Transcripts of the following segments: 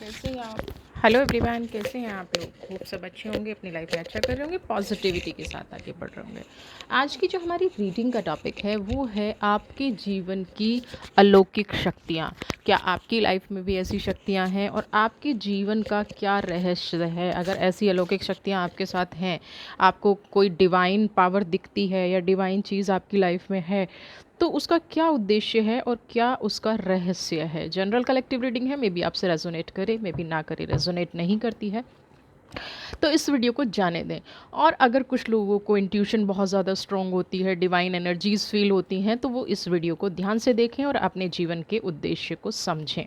कैसे हैं आप? हेलो एवरीवन, कैसे हैं आप लोग? खूब सब अच्छे होंगे, अपनी लाइफ में अच्छा कर रहे होंगे, पॉजिटिविटी के साथ आगे बढ़ रहे होंगे। आज की जो हमारी रीडिंग का टॉपिक है वो है आपके जीवन की अलौकिक शक्तियाँ। क्या आपकी लाइफ में भी ऐसी शक्तियाँ हैं और आपके जीवन का क्या रहस्य है? अगर ऐसी अलौकिक शक्तियाँ आपके साथ हैं, आपको कोई डिवाइन पावर दिखती है या डिवाइन चीज़ आपकी लाइफ में है, तो उसका क्या उद्देश्य है और क्या उसका रहस्य है? जनरल कलेक्टिव रीडिंग है, मे बी आपसे रेजोनेट करे, मे बी ना करे, रेजोनेट नहीं करती है तो इस वीडियो को जाने दें। और अगर कुछ लोगों को इंट्यूशन बहुत ज़्यादा स्ट्रॉन्ग होती है, डिवाइन एनर्जीज फील होती हैं, तो वो इस वीडियो को ध्यान से देखें और अपने जीवन के उद्देश्य को समझें।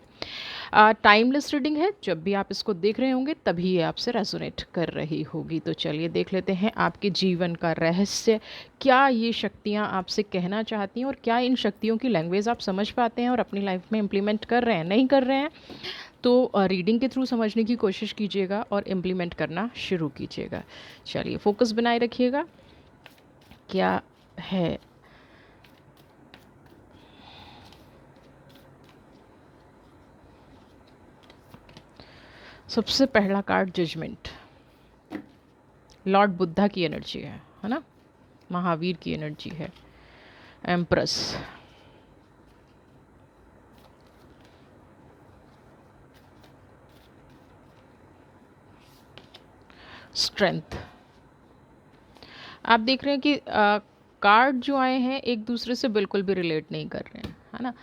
टाइमलेस रीडिंग है, जब भी आप इसको देख रहे होंगे तभी ये आपसे रेजोनेट कर रही होगी। तो चलिए देख लेते हैं आपके जीवन का रहस्य, क्या ये शक्तियाँ आपसे कहना चाहती हैं और क्या इन शक्तियों की लैंग्वेज आप समझ पाते हैं और अपनी लाइफ में इम्प्लीमेंट कर रहे हैं, नहीं कर रहे हैं। तो रीडिंग के थ्रू समझने की कोशिश कीजिएगा और इम्प्लीमेंट करना शुरू कीजिएगा। चलिए फोकस बनाए रखिएगा। क्या है? सबसे पहला कार्ड जजमेंट। लॉर्ड बुद्धा की एनर्जी है ना, महावीर की एनर्जी है। Empress, strength. आप देख रहे हैं कि कार्ड जो आए हैं एक दूसरे से बिल्कुल भी रिलेट नहीं कर रहे हैं, है ना।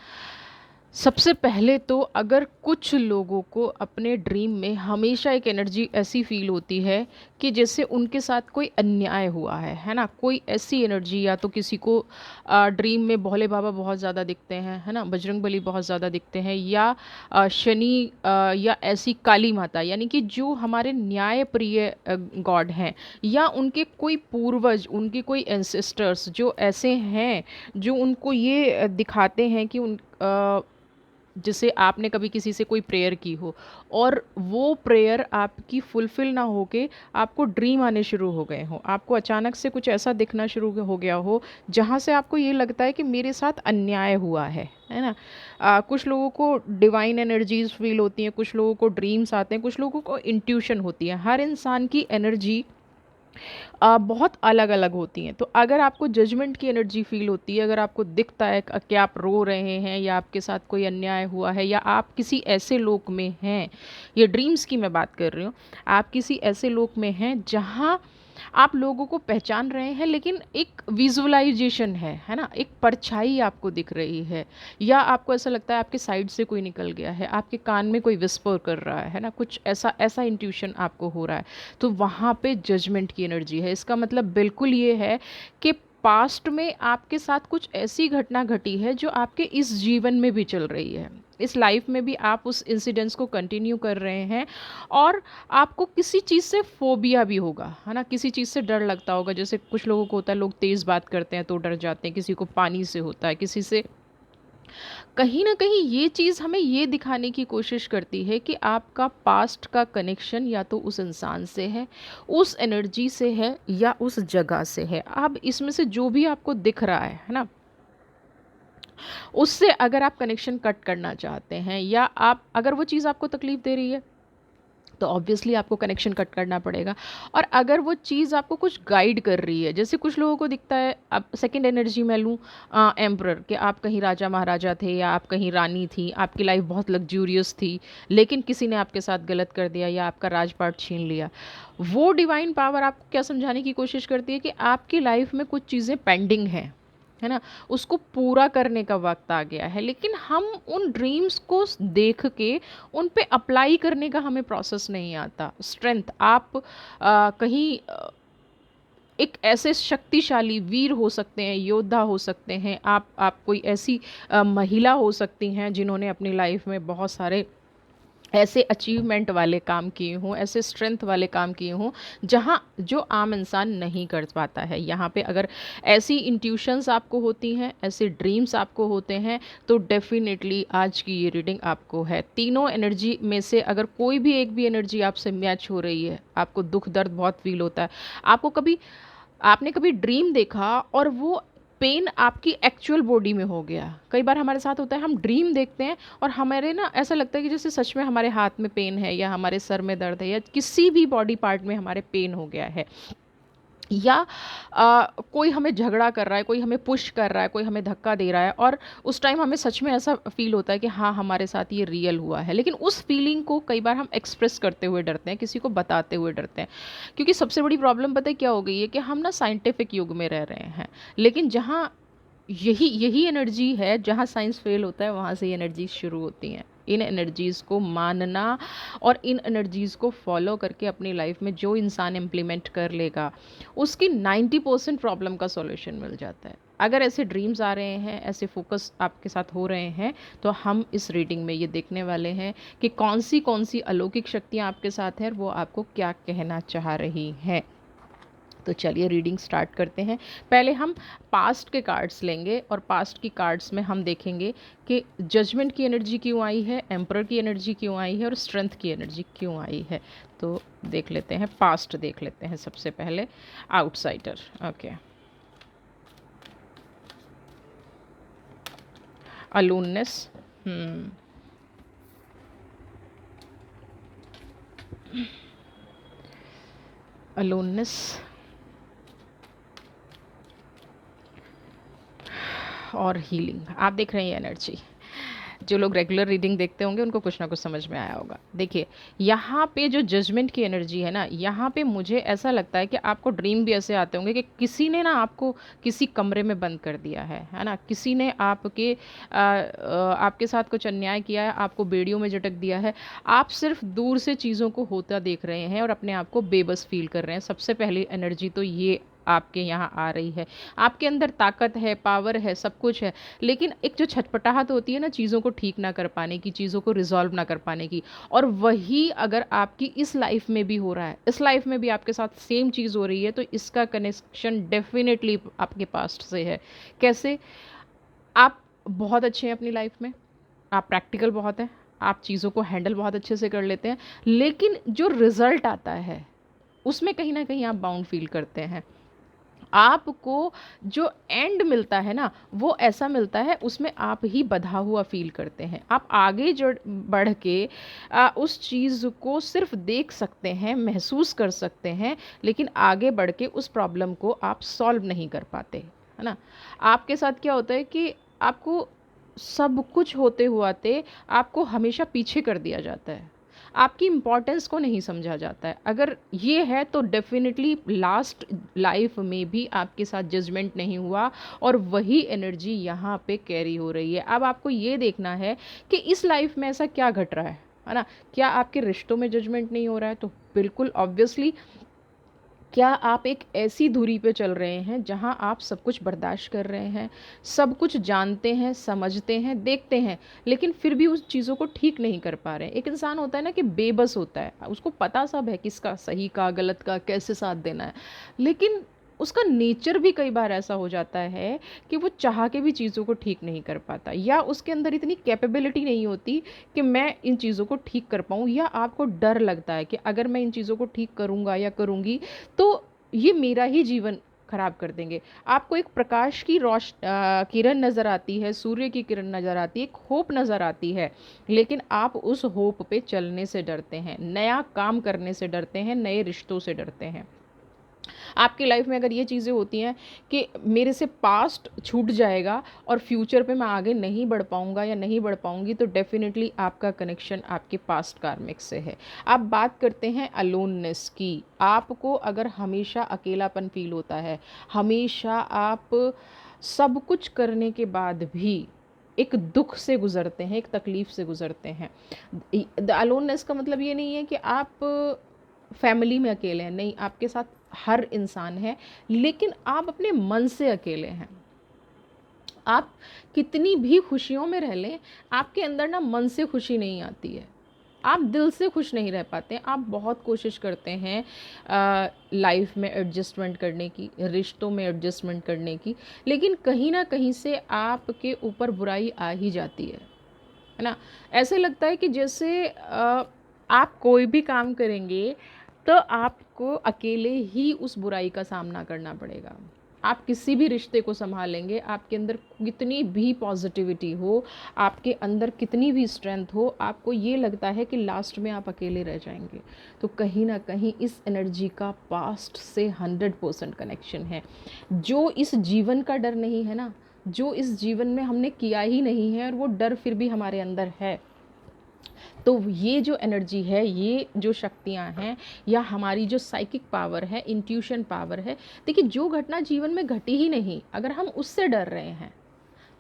सबसे पहले तो अगर कुछ लोगों को अपने ड्रीम में हमेशा एक एनर्जी ऐसी फील होती है कि जैसे उनके साथ कोई अन्याय हुआ है ना, कोई ऐसी एनर्जी, या तो किसी को ड्रीम में भोले बाबा बहुत ज़्यादा दिखते हैं, है ना, बजरंग बली बहुत ज़्यादा दिखते हैं, या शनि या ऐसी काली माता, यानी कि जो हमारे न्याय प्रिय गॉड हैं, या उनके कोई पूर्वज, उनके कोई एंसेस्टर्स जो ऐसे हैं जो उनको ये दिखाते हैं कि जैसे आपने कभी किसी से कोई प्रेयर की हो और वो प्रेयर आपकी फुलफ़िल ना होके आपको ड्रीम आने शुरू हो गए हो, आपको अचानक से कुछ ऐसा दिखना शुरू हो गया हो जहाँ से आपको ये लगता है कि मेरे साथ अन्याय हुआ है ना। कुछ लोगों को डिवाइन एनर्जीज फील होती हैं, कुछ लोगों को ड्रीम्स आते हैं, कुछ लोगों को इंट्यूशन होती है। हर इंसान की एनर्जी बहुत अलग अलग होती हैं। तो अगर आपको जजमेंट की एनर्जी फील होती है, अगर आपको दिखता है कि आप रो रहे हैं या आपके साथ कोई अन्याय हुआ है या आप किसी ऐसे लोक में हैं, ये ड्रीम्स की मैं बात कर रही हूँ, आप किसी ऐसे लोक में हैं जहाँ आप लोगों को पहचान रहे हैं, लेकिन एक विजुअलाइजेशन है ना, एक परछाई आपको दिख रही है, या आपको ऐसा लगता है आपके साइड से कोई निकल गया है, आपके कान में कोई विस्पर कर रहा है ना, कुछ ऐसा ऐसा इंट्यूशन आपको हो रहा है, तो वहाँ पे जजमेंट की एनर्जी है। इसका मतलब बिल्कुल ये है कि पास्ट में आपके साथ कुछ ऐसी घटना घटी है जो आपके इस जीवन में भी चल रही है, इस लाइफ में भी आप उस इंसिडेंट्स को कंटिन्यू कर रहे हैं, और आपको किसी चीज़ से फोबिया भी होगा, है ना, किसी चीज़ से डर लगता होगा। जैसे कुछ लोगों को होता है, लोग तेज़ बात करते हैं तो डर जाते हैं, किसी को पानी से होता है, किसी से, कहीं ना कहीं ये चीज़ हमें ये दिखाने की कोशिश करती है कि आपका पास्ट का कनेक्शन या तो उस इंसान से है, उस एनर्जी से है, या उस जगह से है। अब इसमें से जो भी आपको दिख रहा है ना, उससे अगर आप कनेक्शन कट करना चाहते हैं, या आप अगर वो चीज़ आपको तकलीफ़ दे रही है, तो ऑब्वियसली आपको कनेक्शन कट करना पड़ेगा। और अगर वो चीज़ आपको कुछ गाइड कर रही है, जैसे कुछ लोगों को दिखता है, अब सेकंड एनर्जी में लूँ एम्परर, कि आप कहीं राजा महाराजा थे या आप कहीं रानी थी, आपकी लाइफ बहुत लग्जूरियस थी, लेकिन किसी ने आपके साथ गलत कर दिया या आपका राजपाट छीन लिया। वो डिवाइन पावर आपको क्या समझाने की कोशिश करती है कि आपकी लाइफ में कुछ चीज़ें पेंडिंग हैं, है ना, उसको पूरा करने का वक्त आ गया है। लेकिन हम उन ड्रीम्स को देख के उन पे अप्लाई करने का हमें प्रोसेस नहीं आता। स्ट्रेंथ, आप कहीं एक ऐसे शक्तिशाली वीर हो सकते हैं, योद्धा हो सकते हैं, आप कोई ऐसी महिला हो सकती हैं जिन्होंने अपनी लाइफ में बहुत सारे ऐसे अचीवमेंट वाले काम किए हों, ऐसे स्ट्रेंथ वाले काम किए हों जहाँ जो आम इंसान नहीं कर पाता है। यहाँ पे अगर ऐसी इंट्यूशंस आपको होती हैं, ऐसे ड्रीम्स आपको होते हैं, तो डेफिनेटली आज की ये रीडिंग आपको है। तीनों एनर्जी में से अगर कोई भी एक भी एनर्जी आपसे मैच हो रही है, आपको दुख दर्द बहुत फील होता है, आपको कभी आपने कभी ड्रीम देखा और वो पेन आपकी एक्चुअल बॉडी में हो गया। कई बार हमारे साथ होता है, हम ड्रीम देखते हैं और हमारे ना ऐसा लगता है कि जैसे सच में हमारे हाथ में पेन है या हमारे सर में दर्द है या किसी भी बॉडी पार्ट में हमारे पेन हो गया है, या कोई हमें झगड़ा कर रहा है, कोई हमें पुश कर रहा है, कोई हमें धक्का दे रहा है, और उस टाइम हमें सच में ऐसा फील होता है कि हाँ हमारे साथ ये रियल हुआ है। लेकिन उस फीलिंग को कई बार हम एक्सप्रेस करते हुए डरते हैं, किसी को बताते हुए डरते हैं, क्योंकि सबसे बड़ी प्रॉब्लम पता है क्या हो गई है कि हम ना साइंटिफिक युग में रह रहे हैं। लेकिन जहाँ यही यही एनर्जी है, जहाँ साइंस फेल होता है वहाँ से ये एनर्जीज शुरू होती हैं। इन एनर्जीज़ को मानना और इन एनर्जीज़ को फॉलो करके अपनी लाइफ में जो इंसान इम्प्लीमेंट कर लेगा, उसकी 90% प्रॉब्लम का सॉल्यूशन मिल जाता है। अगर ऐसे ड्रीम्स आ रहे हैं, ऐसे फोकस आपके साथ हो रहे हैं, तो हम इस रीडिंग में ये देखने वाले हैं कि कौन सी अलौकिक शक्तियाँ आपके साथ हैं और वो आपको क्या कहना चाह रही हैं। तो चलिए रीडिंग स्टार्ट करते हैं। पहले हम पास्ट के कार्ड्स लेंगे और पास्ट की कार्ड्स में हम देखेंगे कि जजमेंट की एनर्जी क्यों आई है, एम्परर की एनर्जी क्यों आई है और स्ट्रेंथ की एनर्जी क्यों आई है। तो देख लेते हैं, पास्ट देख लेते हैं सबसे पहले। Outsider, okay. अलोननेस, अलोननेस और हीलिंग। आप देख रहे हैं ये एनर्जी, जो लोग रेगुलर रीडिंग देखते होंगे उनको कुछ ना कुछ समझ में आया होगा। देखिए यहाँ पे जो जजमेंट की एनर्जी है ना, यहाँ पे मुझे ऐसा लगता है कि आपको ड्रीम भी ऐसे आते होंगे कि किसी ने ना आपको किसी कमरे में बंद कर दिया है ना, किसी ने आपके साथ कुछ अन्याय किया है, आपको बेड़ियों में झटक दिया है। आप सिर्फ दूर से चीज़ों को होता देख रहे हैं और अपने आप को बेबस फील कर रहे हैं। सबसे पहली एनर्जी तो ये आपके यहाँ आ रही है। आपके अंदर ताकत है, पावर है, सब कुछ है, लेकिन एक जो छटपटाहट होती है ना चीज़ों को ठीक ना कर पाने की, चीज़ों को रिजॉल्व ना कर पाने की, और वही अगर आपकी इस लाइफ में भी हो रहा है, इस लाइफ में भी आपके साथ सेम चीज़ हो रही है, तो इसका कनेक्शन डेफिनेटली आपके पास्ट से है। कैसे? आप बहुत अच्छे हैं अपनी लाइफ में, आप प्रैक्टिकल बहुत हैं, आप चीज़ों को हैंडल बहुत अच्छे से कर लेते हैं, लेकिन जो रिज़ल्ट आता है उसमें कहीं ना कहीं आप बाउंड फील करते हैं। आपको जो एंड मिलता है ना, वो ऐसा मिलता है उसमें आप ही बंधा हुआ फील करते हैं। आप आगे जो बढ़ के उस चीज़ को सिर्फ देख सकते हैं, महसूस कर सकते हैं, लेकिन आगे बढ़ के उस प्रॉब्लम को आप सॉल्व नहीं कर पाते, है ना। आपके साथ क्या होता है कि आपको सब कुछ होते हुआते आपको हमेशा पीछे कर दिया जाता है, आपकी इम्पोर्टेंस को नहीं समझा जाता है। अगर ये है तो डेफिनेटली लास्ट लाइफ में भी आपके साथ जजमेंट नहीं हुआ और वही एनर्जी यहाँ पे कैरी हो रही है। अब आपको ये देखना है कि इस लाइफ में ऐसा क्या घट रहा है ना। क्या आपके रिश्तों में जजमेंट नहीं हो रहा है? तो बिल्कुल ऑब्वियसली क्या आप एक ऐसी दूरी पे चल रहे हैं जहां आप सब कुछ बर्दाश्त कर रहे हैं, सब कुछ जानते हैं, समझते हैं, देखते हैं, लेकिन फिर भी उस चीज़ों को ठीक नहीं कर पा रहे हैं। एक इंसान होता है ना कि बेबस होता है, उसको पता सब है किसका सही का गलत का कैसे साथ देना है, लेकिन उसका नेचर भी कई बार ऐसा हो जाता है कि वो चाह के भी चीज़ों को ठीक नहीं कर पाता, या उसके अंदर इतनी कैपेबिलिटी नहीं होती कि मैं इन चीज़ों को ठीक कर पाऊँ, या आपको डर लगता है कि अगर मैं इन चीज़ों को ठीक करूँगा या करूँगी तो ये मेरा ही जीवन खराब कर देंगे। आपको एक प्रकाश की किरण नज़र आती है, सूर्य की किरण नज़र आती है, एक होप नज़र आती है, लेकिन आप उस होप पे चलने से डरते हैं, नया काम करने से डरते हैं, नए रिश्तों से डरते हैं। आपकी लाइफ में अगर ये चीज़ें होती हैं कि मेरे से पास्ट छूट जाएगा और फ्यूचर पे मैं आगे नहीं बढ़ पाऊँगा या नहीं बढ़ पाऊँगी, तो डेफिनेटली आपका कनेक्शन आपके पास्ट कार्मिक से है। आप बात करते हैं अलोननेस की। आपको अगर हमेशा अकेलापन फील होता है, हमेशा आप सब कुछ करने के बाद भी एक दुख से गुज़रते हैं, एक तकलीफ़ से गुज़रते हैं। द अलोननेस का मतलब ये नहीं है कि आप फैमिली में अकेले हैं, नहीं, आपके साथ हर इंसान है, लेकिन आप अपने मन से अकेले हैं। आप कितनी भी खुशियों में रह लें, आपके अंदर ना मन से खुशी नहीं आती है, आप दिल से खुश नहीं रह पाते। आप बहुत कोशिश करते हैं लाइफ में एडजस्टमेंट करने की, रिश्तों में एडजस्टमेंट करने की, लेकिन कहीं ना कहीं से आपके ऊपर बुराई आ ही जाती है ना। ऐसे लगता है कि जैसे आप कोई भी काम करेंगे तो आपको अकेले ही उस बुराई का सामना करना पड़ेगा। आप किसी भी रिश्ते को संभालेंगे, आपके अंदर कितनी भी पॉजिटिविटी हो, आपके अंदर कितनी भी स्ट्रेंथ हो, आपको ये लगता है कि लास्ट में आप अकेले रह जाएंगे। तो कहीं ना कहीं इस एनर्जी का पास्ट से 100% कनेक्शन है। जो इस जीवन का डर नहीं है ना, जो इस जीवन में हमने किया ही नहीं है और वो डर फिर भी हमारे अंदर है, तो ये जो एनर्जी है, ये जो शक्तियाँ हैं, या हमारी जो साइकिक पावर है, इंट्यूशन पावर है, देखिए जो घटना जीवन में घटी ही नहीं, अगर हम उससे डर रहे हैं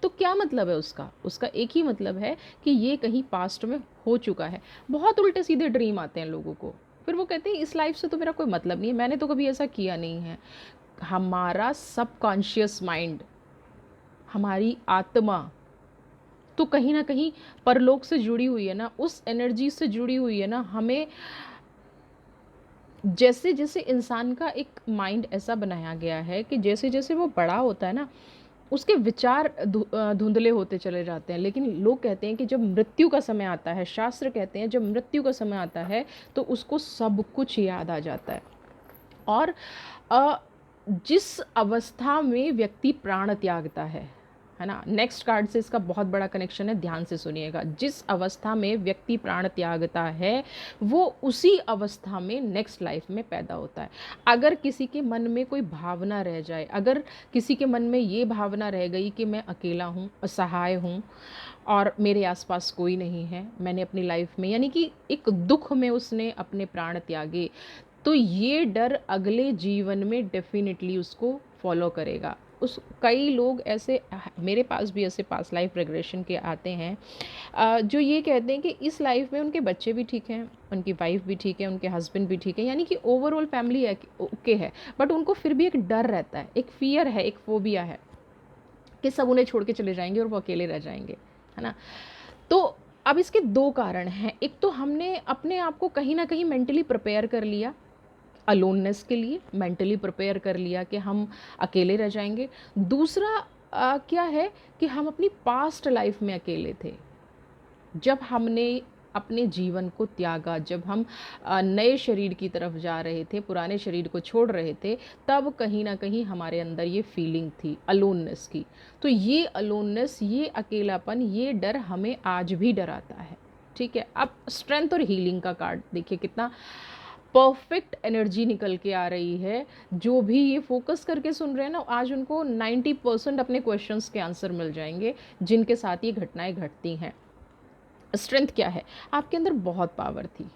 तो क्या मतलब है उसका? उसका एक ही मतलब है कि ये कहीं पास्ट में हो चुका है। बहुत उल्टे सीधे ड्रीम आते हैं लोगों को, फिर वो कहते हैं इस लाइफ से तो मेरा कोई मतलब नहीं है, मैंने तो कभी ऐसा किया नहीं है। हमारा सबकॉन्शियस माइंड, हमारी आत्मा तो कहीं ना कहीं परलोक से जुड़ी हुई है ना, उस एनर्जी से जुड़ी हुई है ना। हमें जैसे जैसे इंसान का एक माइंड ऐसा बनाया गया है कि जैसे जैसे वो बड़ा होता है ना, उसके विचार धुंधले होते चले जाते हैं। लेकिन लोग कहते हैं कि जब मृत्यु का समय आता है, शास्त्र कहते हैं जब मृत्यु का समय आता है तो उसको सब कुछ याद आ जाता है। और अ, जिस अवस्था में व्यक्ति प्राण त्यागता है ना, नेक्स्ट कार्ड से इसका बहुत बड़ा कनेक्शन है, ध्यान से सुनिएगा। जिस अवस्था में व्यक्ति प्राण त्यागता है वो उसी अवस्था में नेक्स्ट लाइफ में पैदा होता है। अगर किसी के मन में कोई भावना रह जाए, अगर किसी के मन में ये भावना रह गई कि मैं अकेला हूँ, असहाय हूँ और मेरे आसपास कोई नहीं है, मैंने अपनी लाइफ में, यानी कि एक दुख में उसने अपने प्राण त्यागे, तो ये डर अगले जीवन में डेफिनेटली उसको फॉलो करेगा। उस कई लोग ऐसे, मेरे पास भी ऐसे पास लाइफ रेग्रेशन के आते हैं जो ये कहते हैं कि इस लाइफ में उनके बच्चे भी ठीक हैं, उनकी वाइफ भी ठीक है, उनके हस्बैंड भी ठीक है, यानी कि ओवरऑल फैमिली ओके है, बट उनको फिर भी एक डर रहता है, एक फियर है, एक फोबिया है कि सब उन्हें छोड़ के चले जाएंगे और वो अकेले रह जाएंगे, है ना। तो अब इसके दो कारण हैं। एक तो हमने अपने आप को कहीं ना कहीं मेंटली प्रिपेयर कर लिया अलोननेस के लिए, मेंटली प्रिपेयर कर लिया कि हम अकेले रह जाएंगे। दूसरा क्या है कि हम अपनी पास्ट लाइफ में अकेले थे, जब हमने अपने जीवन को त्यागा, जब हम नए शरीर की तरफ जा रहे थे, पुराने शरीर को छोड़ रहे थे, तब कहीं ना कहीं हमारे अंदर ये फीलिंग थी अलोननेस की। तो ये अलोननेस, ये अकेलापन, ये डर हमें आज भी डराता है। ठीक है, अब स्ट्रेंथ और हीलिंग का कार्ड देखिए, कितना परफेक्ट एनर्जी निकल के आ रही है। जो भी ये फोकस करके सुन रहे हैं ना, आज उनको 90% अपने क्वेश्चंस के आंसर मिल जाएंगे जिनके साथ ये घटनाएं घटती हैं। स्ट्रेंथ क्या है? आपके अंदर बहुत पावर थी।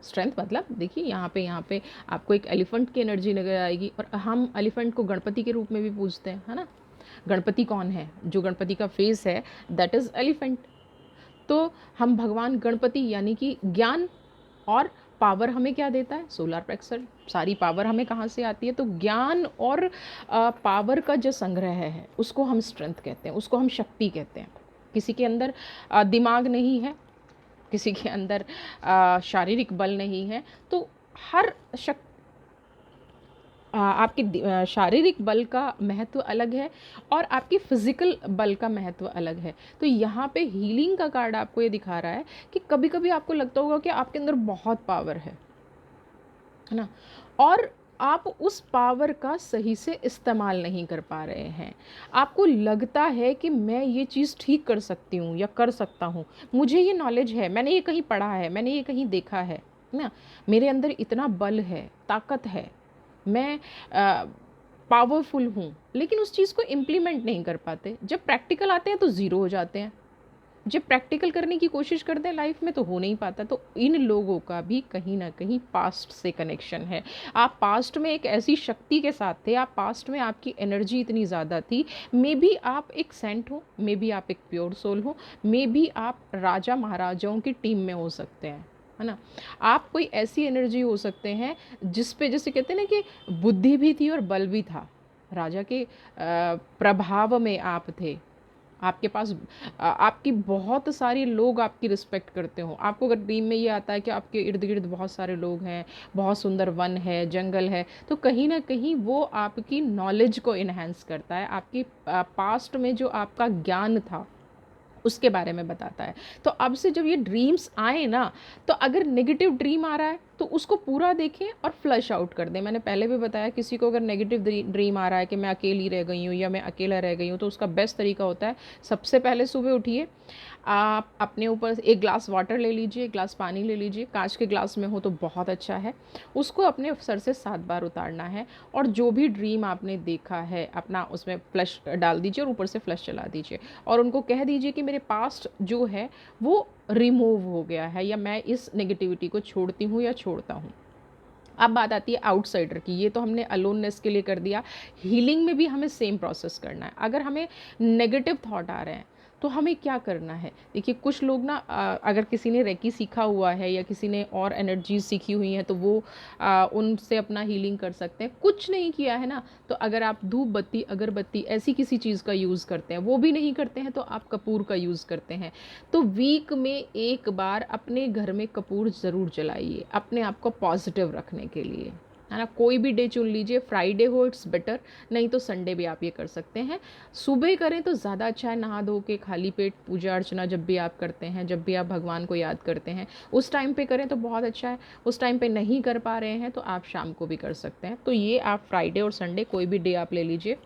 स्ट्रेंथ मतलब देखिए, यहाँ पे आपको एक एलिफेंट की एनर्जी नजर आएगी, और हम एलिफेंट को गणपति के रूप में भी पूजते हैं, है ना। गणपति कौन है? जो गणपति का फेस है दैट इज़ एलिफेंट। तो हम भगवान गणपति, यानी कि ज्ञान और पावर हमें क्या देता है? Solar plexus. सारी पावर हमें कहाँ से आती है? तो ज्ञान और पावर का जो संग्रह है उसको हम स्ट्रेंथ कहते हैं, उसको हम शक्ति कहते हैं। किसी के अंदर दिमाग नहीं है, किसी के अंदर शारीरिक बल नहीं है, तो हर आपके शारीरिक बल का महत्व अलग है और आपकी फिजिकल बल का महत्व अलग है। तो यहाँ पे हीलिंग का कार्ड आपको ये दिखा रहा है कि कभी कभी आपको लगता होगा कि आपके अंदर बहुत पावर है ना, और आप उस पावर का सही से इस्तेमाल नहीं कर पा रहे हैं। आपको लगता है कि मैं ये चीज़ ठीक कर सकती हूँ या कर सकता हूँ, मुझे ये नॉलेज है, मैंने ये कहीं पढ़ा है, मैंने ये कहीं देखा है ना, मेरे अंदर इतना बल है, ताकत है, मैं पावरफुल हूँ, लेकिन उस चीज़ को इम्प्लीमेंट नहीं कर पाते। जब प्रैक्टिकल आते हैं तो ज़ीरो हो जाते हैं, जब प्रैक्टिकल करने की कोशिश करते हैं लाइफ में तो हो नहीं पाता। तो इन लोगों का भी कहीं ना कहीं पास्ट से कनेक्शन है। आप पास्ट में एक ऐसी शक्ति के साथ थे, आप पास्ट में आपकी एनर्जी इतनी ज़्यादा थी, मे बी आप एक सेंट हो, मे बी आप एक प्योर सोल हो, मे बी आप राजा महाराजाओं की टीम में हो सकते हैं, है ना। आप कोई ऐसी एनर्जी हो सकते हैं जिस पे, जैसे कहते हैं ना कि बुद्धि भी थी और बल भी था, राजा के प्रभाव में आप थे, आपके पास आपकी बहुत सारे लोग आपकी रिस्पेक्ट करते हो। आपको अगर ड्रीम में ये आता है कि आपके इर्द गिर्द बहुत सारे लोग हैं, बहुत सुंदर वन है, जंगल है, तो कहीं ना कहीं वो आपकी नॉलेज को इन्हेंस करता है। आपकी पास्ट में जो आपका ज्ञान था उसके बारे में बताता है। तो अब से जब ये ड्रीम्स आए ना, तो अगर नेगेटिव ड्रीम आ रहा है तो उसको पूरा देखें और फ्लश आउट कर दें। मैंने पहले भी बताया, किसी को अगर नेगेटिव ड्रीम आ रहा है कि मैं अकेली रह गई हूँ या मैं अकेला रह गई हूँ, तो उसका बेस्ट तरीका होता है, सबसे पहले सुबह उठिए, आप अपने ऊपर एक ग्लास वाटर ले लीजिए, एक ग्लास पानी ले लीजिए, कांच के ग्लास में हो तो बहुत अच्छा है। उसको अपने सर से 7 बार उतारना है और जो भी ड्रीम आपने देखा है अपना उसमें फ्लश डाल दीजिए और ऊपर से फ्लश चला दीजिए और उनको कह दीजिए कि मेरे पास्ट जो है वो रिमूव हो गया है, या मैं इस नेगेटिविटी को छोड़ती हूँ या छोड़ता हूँ। अब बात आती है आउटसाइडर की। ये तो हमने अलोननेस के लिए कर दिया। हीलिंग में भी हमें सेम प्रोसेस करना है। अगर हमें नेगेटिव थॉट आ रहे हैं तो हमें क्या करना है? देखिए, कुछ लोग ना अगर किसी ने रेकी सीखा हुआ है या किसी ने और एनर्जीज सीखी हुई हैं तो वो उनसे अपना हीलिंग कर सकते हैं। कुछ नहीं किया है ना, तो अगर आप धूप बत्ती, अगरबत्ती ऐसी किसी चीज़ का यूज़ करते हैं, वो भी नहीं करते हैं तो आप कपूर का यूज़ करते हैं। तो वीक में एक बार अपने घर में कपूर ज़रूर जलाइए, अपने आप को पॉजिटिव रखने के लिए, है ना। कोई भी डे चुन लीजिए, फ्राइडे हो इट्स बेटर, नहीं तो संडे भी आप ये कर सकते हैं। सुबह करें तो ज़्यादा अच्छा है, नहा धो के खाली पेट पूजा अर्चना जब भी आप करते हैं, जब भी आप भगवान को याद करते हैं उस टाइम पे करें तो बहुत अच्छा है। उस टाइम पे नहीं कर पा रहे हैं तो आप शाम को भी कर सकते हैं। तो ये आप फ्राइडे और संडे कोई भी डे आप ले लीजिए,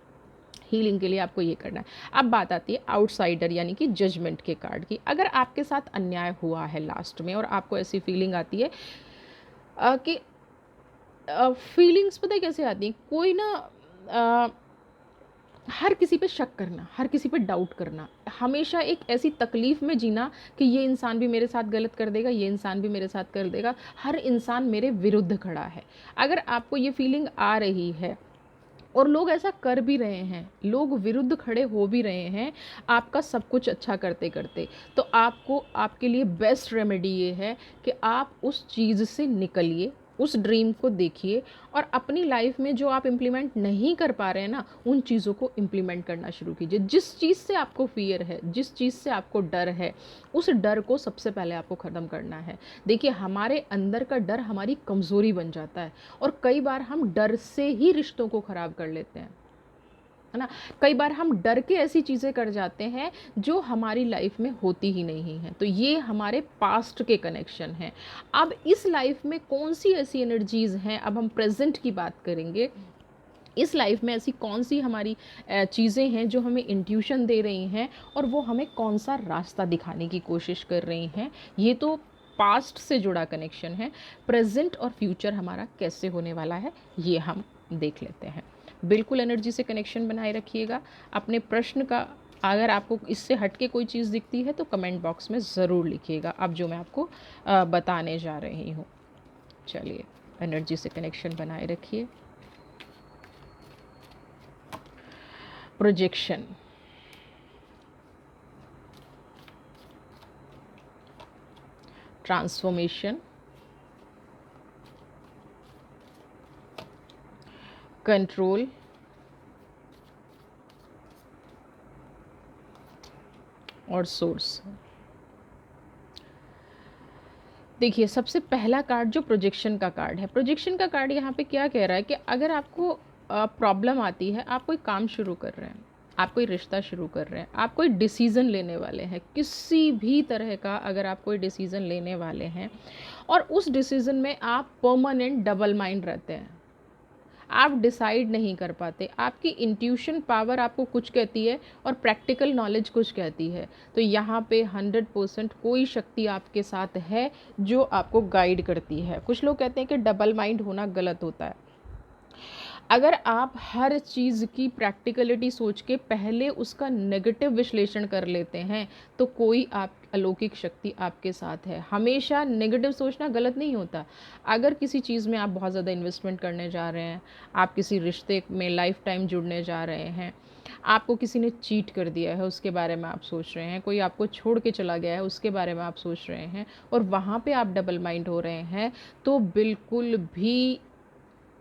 हीलिंग के लिए आपको ये करना है। अब बात आती है आउटसाइडर यानी कि जजमेंट के कार्ड की। अगर आपके साथ अन्याय हुआ है लास्ट में और आपको ऐसी फीलिंग आती है कि फीलिंग्स पता है कैसे आती हैं, कोई ना हर किसी पे शक करना, हर किसी पे डाउट करना, हमेशा एक ऐसी तकलीफ़ में जीना कि ये इंसान भी मेरे साथ गलत कर देगा, ये इंसान भी मेरे साथ कर देगा, हर इंसान मेरे विरुद्ध खड़ा है। अगर आपको ये फीलिंग आ रही है और लोग ऐसा कर भी रहे हैं, लोग विरुद्ध खड़े हो भी रहे हैं आपका सब कुछ अच्छा करते करते, तो आपको, आपके लिए बेस्ट रेमेडी ये है कि आप उस चीज़ से निकलिए, उस ड्रीम को देखिए और अपनी लाइफ में जो आप इम्प्लीमेंट नहीं कर पा रहे हैं ना, उन चीज़ों को इम्प्लीमेंट करना शुरू कीजिए। जिस चीज़ से आपको फियर है, जिस चीज़ से आपको डर है, उस डर को सबसे पहले आपको ख़त्म करना है। देखिए, हमारे अंदर का डर हमारी कमज़ोरी बन जाता है और कई बार हम डर से ही रिश्तों को ख़राब कर लेते हैं, है ना। कई बार हम डर के ऐसी चीज़ें कर जाते हैं जो हमारी लाइफ में होती ही नहीं है। तो ये हमारे पास्ट के कनेक्शन हैं। अब इस लाइफ में कौन सी ऐसी एनर्जीज़ हैं, अब हम प्रेजेंट की बात करेंगे, इस लाइफ में ऐसी कौन सी हमारी चीज़ें हैं जो हमें इंट्यूशन दे रही हैं और वो हमें कौन सा रास्ता दिखाने की कोशिश कर रही हैं। ये तो पास्ट से जुड़ा कनेक्शन है। प्रेजेंट और फ्यूचर हमारा कैसे होने वाला है ये हम देख लेते हैं। बिल्कुल एनर्जी से कनेक्शन बनाए रखिएगा। अपने प्रश्न का, अगर आपको इससे हट के कोई चीज़ दिखती है तो कमेंट बॉक्स में ज़रूर लिखिएगा, अब जो मैं आपको बताने जा रही हूँ। चलिए, एनर्जी से कनेक्शन बनाए रखिए। प्रोजेक्शन, ट्रांसफॉर्मेशन, कंट्रोल, और सोर्स। देखिए, सबसे पहला कार्ड जो प्रोजेक्शन का कार्ड है, प्रोजेक्शन का कार्ड यहाँ पे क्या कह रहा है कि अगर आपको प्रॉब्लम आती है, आप कोई काम शुरू कर रहे हैं, आप कोई रिश्ता शुरू कर रहे हैं, आप कोई डिसीज़न लेने वाले हैं, किसी भी तरह का अगर आप कोई डिसीज़न लेने वाले हैं और उस डिसीज़न में आप परमानेंट डबल माइंड रहते हैं, आप डिसाइड नहीं कर पाते, आपकी इंट्यूशन पावर आपको कुछ कहती है और प्रैक्टिकल नॉलेज कुछ कहती है, तो यहाँ पे 100% कोई शक्ति आपके साथ है जो आपको गाइड करती है। कुछ लोग कहते हैं कि डबल माइंड होना गलत होता है। अगर आप हर चीज़ की प्रैक्टिकलिटी सोच के पहले उसका नेगेटिव विश्लेषण कर लेते हैं तो कोई आप अलौकिक शक्ति आपके साथ है। हमेशा नेगेटिव सोचना गलत नहीं होता। अगर किसी चीज़ में आप बहुत ज़्यादा इन्वेस्टमेंट करने जा रहे हैं, आप किसी रिश्ते में लाइफ टाइम जुड़ने जा रहे हैं, आपको किसी ने चीट कर दिया है उसके बारे में आप सोच रहे हैं, कोई आपको छोड़ के चला गया है उसके बारे में आप सोच रहे हैं और वहाँ पे आप डबल माइंड हो रहे हैं, तो बिल्कुल भी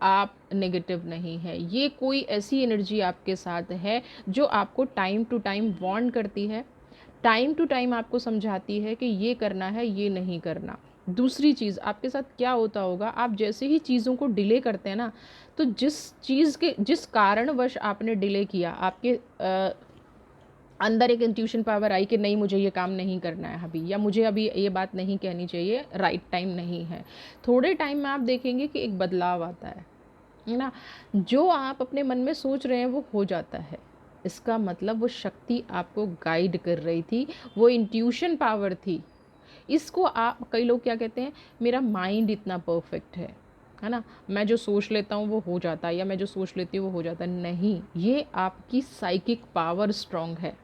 आप नेगेटिव नहीं है। ये कोई ऐसी एनर्जी आपके साथ है जो आपको टाइम टू टाइम वार्न करती है, टाइम टू टाइम आपको समझाती है कि ये करना है, ये नहीं करना। दूसरी चीज़, आपके साथ क्या होता होगा, आप जैसे ही चीज़ों को डिले करते हैं ना, तो जिस कारणवश आपने डिले किया, आपके अंदर एक इंट्यूशन पावर आई कि नहीं मुझे ये काम नहीं करना है अभी, या मुझे अभी ये बात नहीं कहनी चाहिए, राइट टाइम नहीं है। थोड़े टाइम में आप देखेंगे कि एक बदलाव आता है ना। जो आप अपने मन में सोच रहे हैं वो हो जाता है। इसका मतलब वो शक्ति आपको गाइड कर रही थी, वो इंट्यूशन पावर थी। इसको आप, कई लोग क्या कहते हैं, मेरा माइंड इतना परफेक्ट है ना, मैं जो सोच लेता हूँ वो हो जाता है, या मैं जो सोच लेती हूँ वो हो जाता है। नहीं, ये आपकी साइकिक पावर स्ट्रांग है।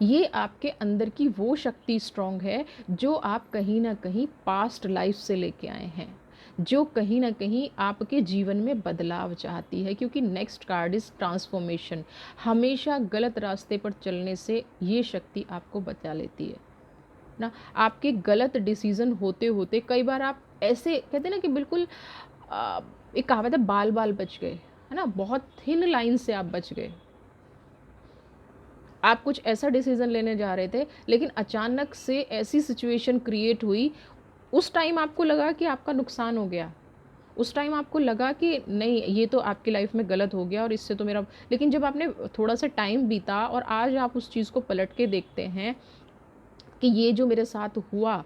ये आपके अंदर की वो शक्ति स्ट्रांग है जो आप कहीं ना कहीं पास्ट लाइफ से लेके आए हैं, जो कहीं ना कहीं आपके जीवन में बदलाव चाहती है। क्योंकि नेक्स्ट कार्ड इज ट्रांसफॉर्मेशन। हमेशा गलत रास्ते पर चलने से ये शक्ति आपको बचा लेती है ना। आपके गलत डिसीजन होते होते कई बार आप ऐसे कहते हैं ना कि बिल्कुल एक कहावत है, बाल बाल बच गए, है ना, बहुत थिन लाइन से आप बच गए। आप कुछ ऐसा डिसीजन लेने जा रहे थे, लेकिन अचानक से ऐसी सिचुएशन क्रिएट हुई, उस टाइम आपको लगा कि आपका नुकसान हो गया, उस टाइम आपको लगा कि नहीं ये तो आपकी लाइफ में गलत हो गया और इससे तो मेरा, लेकिन जब आपने थोड़ा सा टाइम बीता और आज आप उस चीज़ को पलट के देखते हैं कि ये जो मेरे साथ हुआ,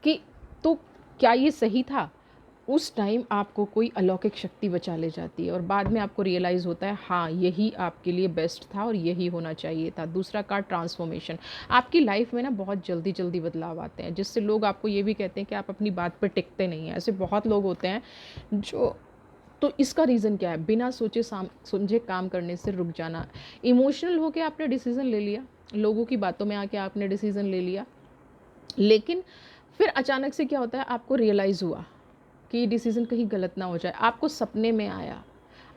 कि तो क्या ये सही था, उस टाइम आपको कोई अलौकिक शक्ति बचा ले जाती है और बाद में आपको रियलाइज़ होता है हाँ यही आपके लिए बेस्ट था और यही होना चाहिए था। दूसरा कार्ड ट्रांसफॉर्मेशन। आपकी लाइफ में ना बहुत जल्दी जल्दी बदलाव आते हैं, जिससे लोग आपको ये भी कहते हैं कि आप अपनी बात पर टिकते नहीं हैं। ऐसे बहुत लोग होते हैं जो, तो इसका रीज़न क्या है, बिना सोचे समझे काम करने से रुक जाना। इमोशनल होकर आपने डिसीज़न ले लिया, लोगों की बातों में आके आपने डिसीज़न ले लिया, लेकिन फिर अचानक से क्या होता है, आपको रियलाइज़ हुआ कि ये डिसीज़न कहीं गलत ना हो जाए। आपको सपने में आया,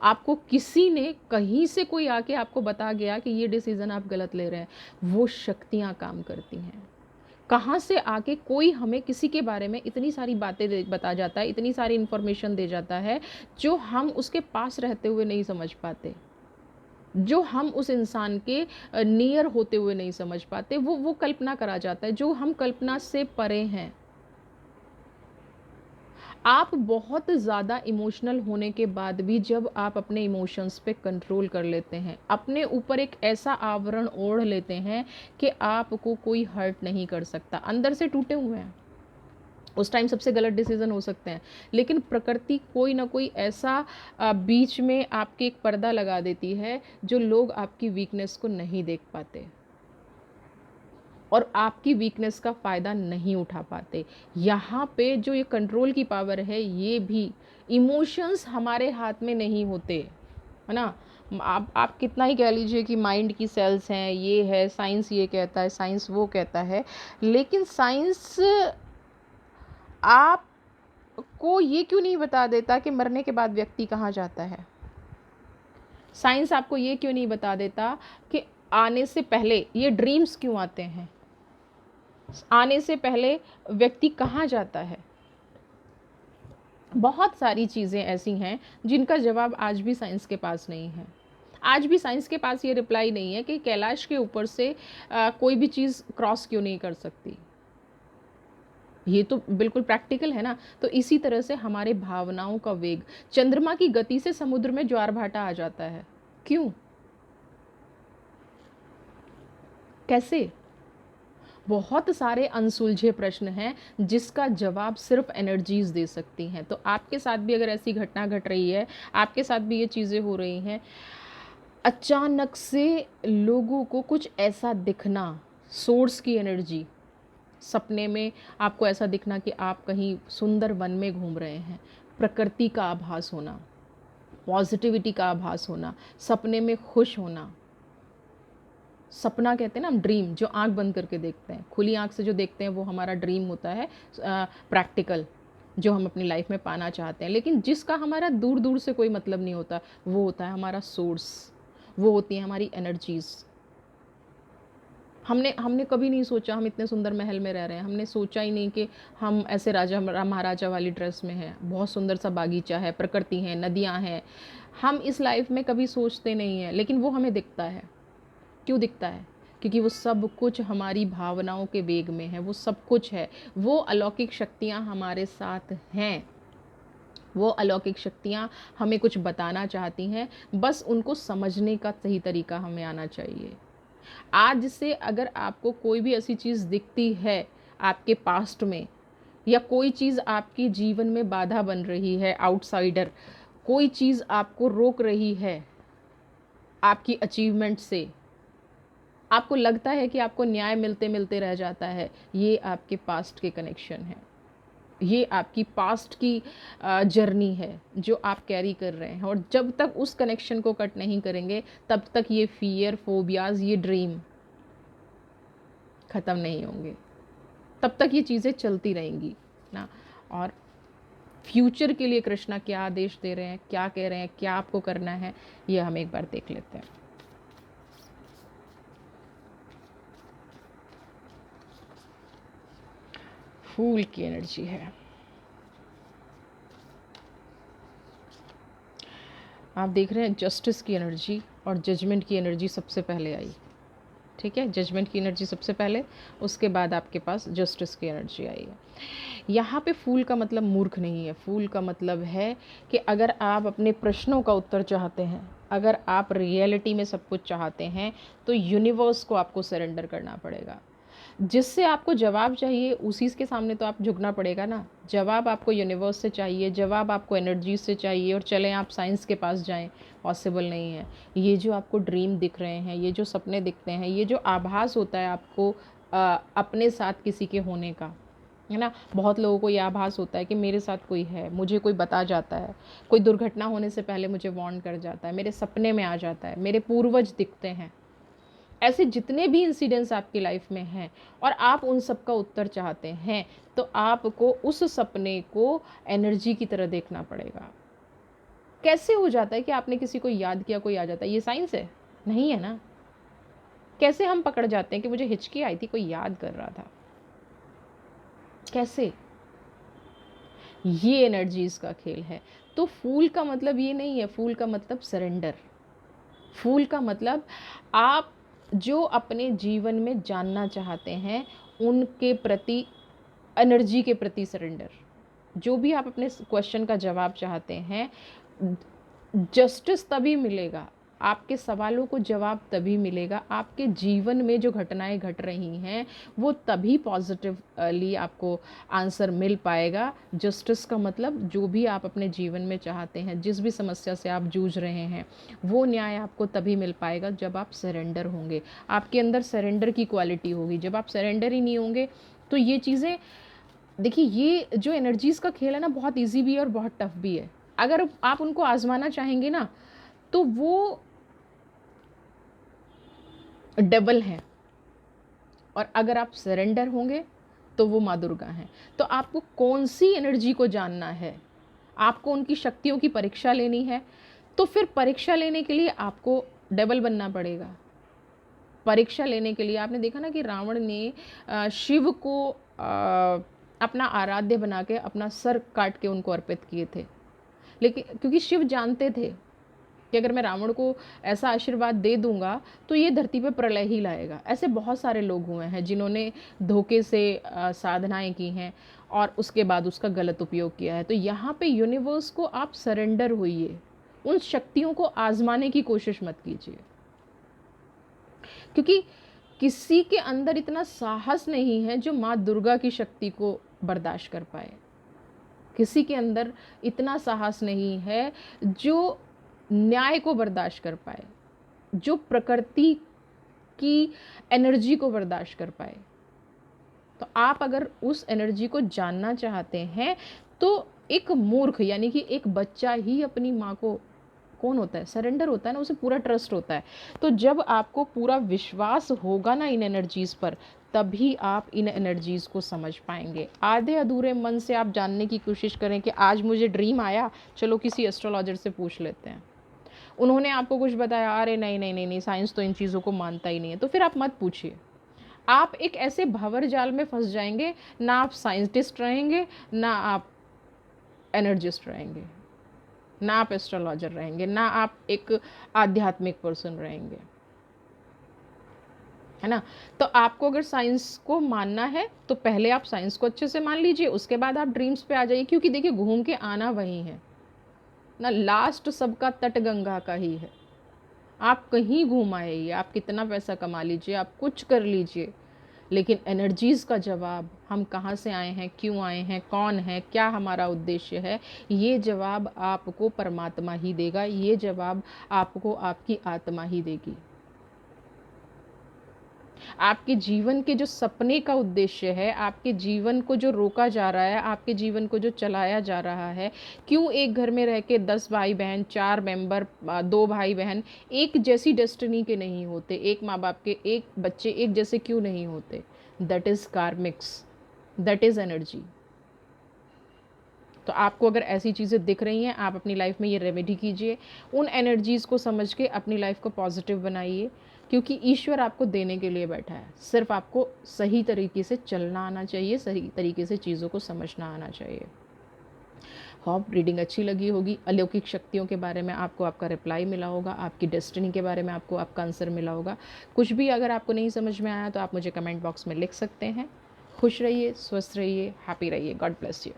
आपको किसी ने कहीं से कोई आके आपको बता गया कि ये डिसीज़न आप गलत ले रहे हैं। वो शक्तियाँ काम करती हैं। कहाँ से आके कोई हमें किसी के बारे में इतनी सारी बातें बता जाता है, इतनी सारी इन्फॉर्मेशन दे जाता है जो हम उसके पास रहते हुए नहीं समझ पाते, जो हम उस इंसान के नियर होते हुए नहीं समझ पाते। वो कल्पना करा जाता है जो हम कल्पना से परे हैं। आप बहुत ज़्यादा इमोशनल होने के बाद भी जब आप अपने इमोशंस पे कंट्रोल कर लेते हैं, अपने ऊपर एक ऐसा आवरण ओढ़ लेते हैं कि आपको कोई हर्ट नहीं कर सकता, अंदर से टूटे हुए हैं, उस टाइम सबसे गलत डिसीजन हो सकते हैं, लेकिन प्रकृति कोई ना कोई ऐसा बीच में आपके एक पर्दा लगा देती है जो लोग आपकी वीकनेस को नहीं देख पाते और आपकी वीकनेस का फ़ायदा नहीं उठा पाते। यहाँ पे जो ये कंट्रोल की पावर है, ये भी, इमोशंस हमारे हाथ में नहीं होते, है ना। आप कितना ही कह लीजिए कि माइंड की सेल्स हैं, ये है, साइंस ये कहता है, साइंस वो कहता है, लेकिन साइंस आपको ये क्यों नहीं बता देता कि मरने के बाद व्यक्ति कहाँ जाता है। साइंस आपको ये क्यों नहीं बता देता कि आने से पहले ये ड्रीम्स क्यों आते हैं, आने से पहले व्यक्ति कहाँ जाता है। बहुत सारी चीज़ें ऐसी हैं जिनका जवाब आज भी साइंस के पास नहीं है। आज भी साइंस के पास ये रिप्लाई नहीं है कि कैलाश के ऊपर से कोई भी चीज़ क्रॉस क्यों नहीं कर सकती। ये तो बिल्कुल प्रैक्टिकल है ना। तो इसी तरह से हमारे भावनाओं का वेग, चंद्रमा की गति से समुद्र में ज्वार भाटा आ जाता है। क्यों, कैसे? बहुत सारे अनसुलझे प्रश्न हैं जिसका जवाब सिर्फ एनर्जीज दे सकती हैं। तो आपके साथ भी अगर ऐसी घटना घट रही है, आपके साथ भी ये चीज़ें हो रही हैं, अचानक से लोगों को कुछ ऐसा दिखना, सोर्स की एनर्जी, सपने में आपको ऐसा दिखना कि आप कहीं सुंदर वन में घूम रहे हैं, प्रकृति का आभास होना, पॉजिटिविटी का आभास होना, सपने में खुश होना। सपना कहते हैं ना हम, ड्रीम, जो आंख बंद करके देखते हैं, खुली आंख से जो देखते हैं वो हमारा ड्रीम होता है, प्रैक्टिकल, जो हम अपनी लाइफ में पाना चाहते हैं। लेकिन जिसका हमारा दूर दूर से कोई मतलब नहीं होता, वो होता है हमारा सोर्स, वो होती है हमारी एनर्जीज़। हमने हमने कभी नहीं सोचा हम इतने सुंदर महल में रह रहे हैं, हमने सोचा ही नहीं कि हम ऐसे राजा महाराजा वाली ड्रेस में हैं, बहुत सुंदर सा बागीचा है, प्रकृति है, नदियाँ हैं। हम इस लाइफ में कभी सोचते नहीं हैं, लेकिन वो हमें दिखता है। क्यों दिखता है? क्योंकि वो सब कुछ हमारी भावनाओं के वेग में है, वो सब कुछ है। वो अलौकिक शक्तियाँ हमारे साथ हैं, वो अलौकिक शक्तियाँ हमें कुछ बताना चाहती हैं, बस उनको समझने का सही तरीका हमें आना चाहिए। आज से अगर आपको कोई भी ऐसी चीज़ दिखती है आपके पास्ट में, या कोई चीज़ आपके जीवन में बाधा बन रही है, आउटसाइडर कोई चीज़ आपको रोक रही है आपकी अचीवमेंट से, आपको लगता है कि आपको न्याय मिलते मिलते रह जाता है, ये आपके पास्ट के कनेक्शन है, ये आपकी पास्ट की जर्नी है जो आप कैरी कर रहे हैं। और जब तक उस कनेक्शन को कट नहीं करेंगे तब तक ये फियर, फोबियाज, ये ड्रीम ख़त्म नहीं होंगे, तब तक ये चीज़ें चलती रहेंगी ना। और फ्यूचर के लिए कृष्णा क्या आदेश दे रहे हैं, क्या कह रहे हैं, क्या आपको करना है, ये हम एक बार देख लेते हैं। फूल की एनर्जी है। आप देख रहे हैं जस्टिस की एनर्जी और जजमेंट की एनर्जी सबसे पहले आई। ठीक है, जजमेंट की एनर्जी सबसे पहले, उसके बाद आपके पास जस्टिस की एनर्जी आई है। यहाँ पे फूल का मतलब मूर्ख नहीं है, फूल का मतलब है कि अगर आप अपने प्रश्नों का उत्तर चाहते हैं, अगर आप रियलिटी में सब कुछ चाहते हैं, तो यूनिवर्स को आपको सरेंडर करना पड़ेगा। जिससे आपको जवाब चाहिए उसी के सामने तो आप झुकना पड़ेगा ना। जवाब आपको यूनिवर्स से चाहिए, जवाब आपको एनर्जी से चाहिए, और चलें आप साइंस के पास जाएं, पॉसिबल नहीं है। ये जो आपको ड्रीम दिख रहे हैं, ये जो सपने दिखते हैं, ये जो आभास होता है आपको अपने साथ किसी के होने का, है ना। बहुत लोगों को ये आभास होता है कि मेरे साथ कोई है, मुझे कोई बता जाता है, कोई दुर्घटना होने से पहले मुझे वार्न कर जाता है, मेरे सपने में आ जाता है, मेरे पूर्वज दिखते हैं। ऐसे जितने भी इंसिडेंट्स आपकी लाइफ में हैं और आप उन सब का उत्तर चाहते हैं, तो आपको उस सपने को एनर्जी की तरह देखना पड़ेगा। कैसे हो जाता है कि आपने किसी को याद किया, कोई आ जाता है? ये साइंस है? नहीं है ना। कैसे हम पकड़ जाते हैं कि मुझे हिचकी आई थी, कोई याद कर रहा था? कैसे? ये एनर्जीज का खेल है। तो फूल का मतलब ये नहीं है, फूल का मतलब सरेंडर। फूल का मतलब आप जो अपने जीवन में जानना चाहते हैं उनके प्रति, एनर्जी के प्रति सरेंडर। जो भी आप अपने क्वेश्चन का जवाब चाहते हैं, जस्टिस तभी मिलेगा, आपके सवालों को जवाब तभी मिलेगा, आपके जीवन में जो घटनाएं घट रही हैं वो तभी पॉजिटिवली आपको आंसर मिल पाएगा। जस्टिस का मतलब जो भी आप अपने जीवन में चाहते हैं, जिस भी समस्या से आप जूझ रहे हैं, वो न्याय आपको तभी मिल पाएगा जब आप सरेंडर होंगे, आपके अंदर सरेंडर की क्वालिटी होगी। जब आप सरेंडर ही नहीं होंगे तो ये चीज़ें, देखिए ये जो एनर्जीज़ का खेल है ना, बहुत ईजी भी है और बहुत टफ भी है। अगर आप उनको आजमाना चाहेंगे ना तो वो डबल हैं, और अगर आप सरेंडर होंगे तो वो माँ दुर्गा हैं। तो आपको कौन सी एनर्जी को जानना है, आपको उनकी शक्तियों की परीक्षा लेनी है, तो फिर परीक्षा लेने के लिए आपको डबल बनना पड़ेगा। परीक्षा लेने के लिए आपने देखा ना कि रावण ने शिव को अपना आराध्य बना के अपना सर काट के उनको अर्पित किए थे, लेकिन क्योंकि शिव जानते थे कि अगर मैं रावण को ऐसा आशीर्वाद दे दूंगा तो ये धरती पे प्रलय ही लाएगा। ऐसे बहुत सारे लोग हुए हैं जिन्होंने धोखे से साधनाएं की हैं और उसके बाद उसका गलत उपयोग किया है। तो यहाँ पे यूनिवर्स को आप सरेंडर होइए, उन शक्तियों को आजमाने की कोशिश मत कीजिए, क्योंकि किसी के अंदर इतना साहस नहीं है जो माँ दुर्गा की शक्ति को बर्दाश्त कर पाए। किसी के अंदर इतना साहस नहीं है जो न्याय को बर्दाश्त कर पाए, जो प्रकृति की एनर्जी को बर्दाश्त कर पाए। तो आप अगर उस एनर्जी को जानना चाहते हैं तो एक मूर्ख यानी कि एक बच्चा ही अपनी माँ को, कौन होता है, सरेंडर होता है ना, उसे पूरा ट्रस्ट होता है। तो जब आपको पूरा विश्वास होगा ना इन एनर्जीज़ पर, तभी आप इन एनर्जीज़ को समझ पाएंगे। आधे अधूरे मन से आप जानने की कोशिश करें कि आज मुझे ड्रीम आया, चलो किसी एस्ट्रोलॉजर से पूछ लेते हैं, उन्होंने आपको कुछ बताया, अरे नहीं नहीं नहीं नहीं, साइंस तो इन चीज़ों को मानता ही नहीं है, तो फिर आप मत पूछिए। आप एक ऐसे भंवर जाल में फंस जाएंगे, ना आप साइंटिस्ट रहेंगे, ना आप एनर्जिस्ट रहेंगे, ना आप एस्ट्रोलॉजर रहेंगे, ना आप एक आध्यात्मिक पर्सन रहेंगे, है ना। तो आपको अगर साइंस को मानना है तो पहले आप साइंस को अच्छे से मान लीजिए, उसके बाद आप ड्रीम्स पे आ जाइए, क्योंकि देखिए घूम के आना वही है ना, लास्ट सबका तट गंगा का ही है। आप कहीं घूम आइए, आप कितना पैसा कमा लीजिए, आप कुछ कर लीजिए, लेकिन एनर्जीज़ का जवाब, हम कहाँ से आए हैं, क्यों आए हैं, कौन है, क्या हमारा उद्देश्य है, ये जवाब आपको परमात्मा ही देगा, ये जवाब आपको आपकी आत्मा ही देगी। आपके जीवन के जो सपने का उद्देश्य है, आपके जीवन को जो रोका जा रहा है, आपके जीवन को जो चलाया जा रहा है, क्यों एक घर में रह के 10 भाई बहन, 4 मेंबर, 2 भाई बहन एक जैसी डेस्टिनी के नहीं होते, एक माँ बाप के एक बच्चे एक जैसे क्यों नहीं होते? That is karmics, that is energy. तो आपको अगर ऐसी चीज़ें दिख रही हैं, आप अपनी लाइफ में ये रेमेडी कीजिए, उन एनर्जीज़ को समझ के अपनी लाइफ को पॉजिटिव बनाइए, क्योंकि ईश्वर आपको देने के लिए बैठा है। सिर्फ आपको सही तरीके से चलना आना चाहिए, सही तरीके से चीज़ों को समझना आना चाहिए। होप रीडिंग अच्छी लगी होगी। अलौकिक शक्तियों के बारे में आपको आपका रिप्लाई मिला होगा, आपकी डेस्टिनी के बारे में आपको आपका आंसर मिला होगा। कुछ भी अगर आपको नहीं समझ में आया तो आप मुझे कमेंट बॉक्स में लिख सकते हैं। खुश रहिए, स्वस्थ रहिए, हैप्पी रहिए। God bless you.